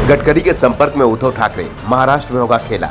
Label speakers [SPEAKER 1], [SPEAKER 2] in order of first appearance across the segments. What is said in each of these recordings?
[SPEAKER 1] गडकरी के संपर्क में उद्धव ठाकरे, महाराष्ट्र में होगा खेला।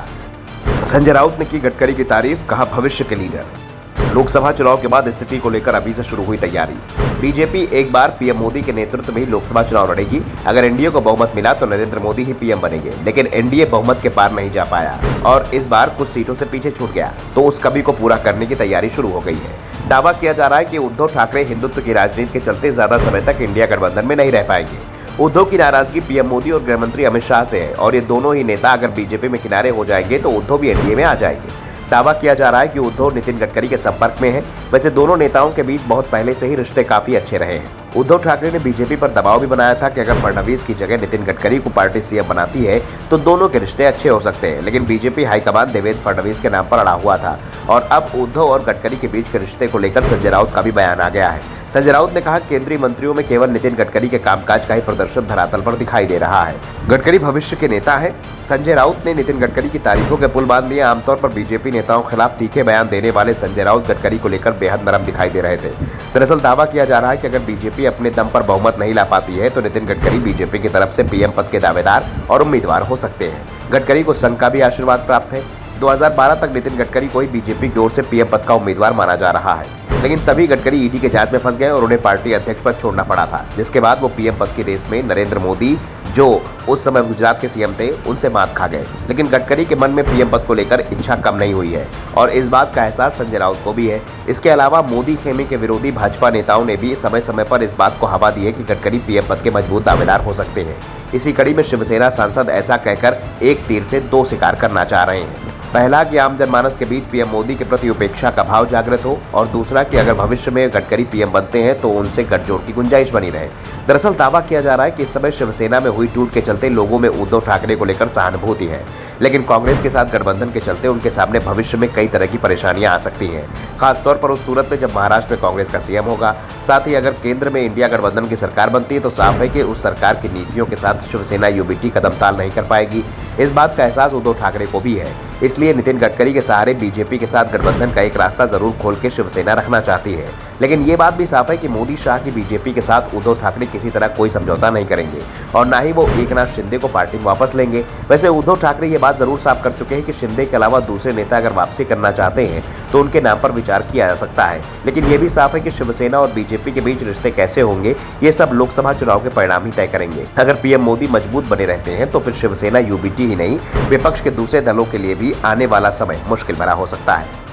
[SPEAKER 1] संजय राउत ने की गडकरी की तारीफ, कहा भविष्य के लीडर। लोकसभा चुनाव के बाद स्थिति को लेकर अभी से शुरू हुई तैयारी। बीजेपी एक बार पीएम मोदी के नेतृत्व में ही लोकसभा चुनाव लड़ेगी। अगर एनडीए को बहुमत मिला तो नरेंद्र मोदी ही पीएम बनेंगे, लेकिन एनडीए बहुमत के पार नहीं जा पाया और इस बार कुछ सीटों से पीछे छूट गया, तो उस कमी को पूरा करने की तैयारी शुरू हो गई है। दावा किया जा रहा है कि उद्धव ठाकरे हिंदुत्व की राजनीति के चलते ज्यादा समय तक इंडिया गठबंधन में नहीं रह पाएंगे। उद्धव की नाराजगी पीएम मोदी और गृह मंत्री अमित शाह से है और ये दोनों ही नेता अगर बीजेपी में किनारे हो जाएंगे तो उद्धव भी एनडीए में आ जाएंगे। दावा किया जा रहा है कि उद्धव नितिन गडकरी के संपर्क में है। वैसे दोनों नेताओं के बीच बहुत पहले से ही रिश्ते काफी अच्छे रहे हैं। उद्धव ठाकरे ने बीजेपी पर दबाव भी बनाया था कि अगर फडणवीस की जगह नितिन गडकरी को पार्टी सीएम बनाती है तो दोनों के रिश्ते अच्छे हो सकते हैं, लेकिन बीजेपी हाईकमान देवेंद्र फडणवीस के नाम पर अड़ा हुआ था और अब उद्धव और गडकरी के बीच के रिश्ते को लेकर संजय राउत का भी बयान आ गया है। संजय राउत ने कहा, केंद्रीय मंत्रियों में केवल नितिन गडकरी के कामकाज का ही प्रदर्शन धरातल पर दिखाई दे रहा है। गडकरी भविष्य के नेता है। संजय राउत ने नितिन गडकरी की तारीफों के पुल बांध दिए। आमतौर पर बीजेपी नेताओं के खिलाफ तीखे बयान देने वाले संजय राउत गडकरी को लेकर बेहद नरम दिखाई दे रहे थे। दरअसल दावा किया जा रहा है कि अगर बीजेपी अपने दम पर बहुमत नहीं ला पाती है तो नितिन गडकरी बीजेपी की तरफ से पीएम पद के दावेदार और उम्मीदवार हो सकते हैं। गडकरी को संघ का भी आशीर्वाद प्राप्त है। 2012 तक नितिन गडकरी को ही बीजेपी की ओर से पीएम पद का उम्मीदवार माना जा रहा है, लेकिन तभी गडकरी ईडी के जांच में फंस गए और उन्हें पार्टी अध्यक्ष पद छोड़ना पड़ा था, जिसके बाद वो पीएम पद की रेस में नरेंद्र मोदी, जो उस समय गुजरात के सीएम थे, उनसे मात खा गए। लेकिन गडकरी के मन में पीएम पद को लेकर इच्छा कम नहीं हुई है और इस बात का एहसास संजय राउत को भी है। इसके अलावा मोदी खेमे के विरोधी भाजपा नेताओं ने भी समय समय पर इस बात को हवा दी है कि गडकरी पीएम पद के मजबूत दावेदार हो सकते हैं। इसी कड़ी में शिवसेना सांसद ऐसा कहकर एक तीर से दो शिकार करना चाह रहे हैं। पहला कि आम जनमानस के बीच पीएम मोदी के प्रति उपेक्षा का भाव जागृत हो और दूसरा कि अगर भविष्य में गडकरी पीएम बनते हैं तो उनसे गठजोड़ की गुंजाइश बनी रहे। दरअसल दावा किया जा रहा है कि इस समय शिवसेना में हुई टूट के चलते लोगों में उद्धव ठाकरे को लेकर सहानुभूति है, लेकिन कांग्रेस के साथ गठबंधन के चलते उनके सामने भविष्य में कई तरह की परेशानियां आ सकती हैं, खासतौर पर उस सूरत में जब महाराष्ट्र में कांग्रेस का सीएम होगा। साथ ही अगर केंद्र में इंडिया गठबंधन की सरकार बनती है तो साफ है कि उस सरकार की नीतियों के साथ शिवसेना यूबीटी कदम ताल नहीं कर पाएगी। इस बात का एहसास उद्धव ठाकरे को भी है, इसलिए नितिन गडकरी के सहारे बीजेपी के साथ गठबंधन का एक रास्ता जरूर खोल के शिवसेना रखना चाहती है। लेकिन ये बात भी साफ है कि मोदी शाह की बीजेपी के साथ उद्धव ठाकरे किसी तरह कोई समझौता नहीं करेंगे और ना ही वो एकनाथ शिंदे को पार्टी में वापस लेंगे। वैसे उद्धव ठाकरे ये बात जरूर साफ कर चुके हैं कि शिंदे के अलावा दूसरे नेता अगर वापसी करना चाहते हैं तो उनके नाम पर विचार किया जा सकता है, लेकिन ये भी साफ है कि शिवसेना और बीजेपी के बीच रिश्ते कैसे होंगे ये सब लोकसभा चुनाव के परिणाम ही तय करेंगे। अगर पीएम मोदी मजबूत बने रहते हैं तो फिर शिवसेना यूबीटी ही नहीं, विपक्ष के दूसरे दलों के लिए भी आने वाला समय मुश्किल भरा हो सकता है।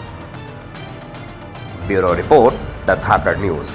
[SPEAKER 1] Bureau report, the Dhakad news.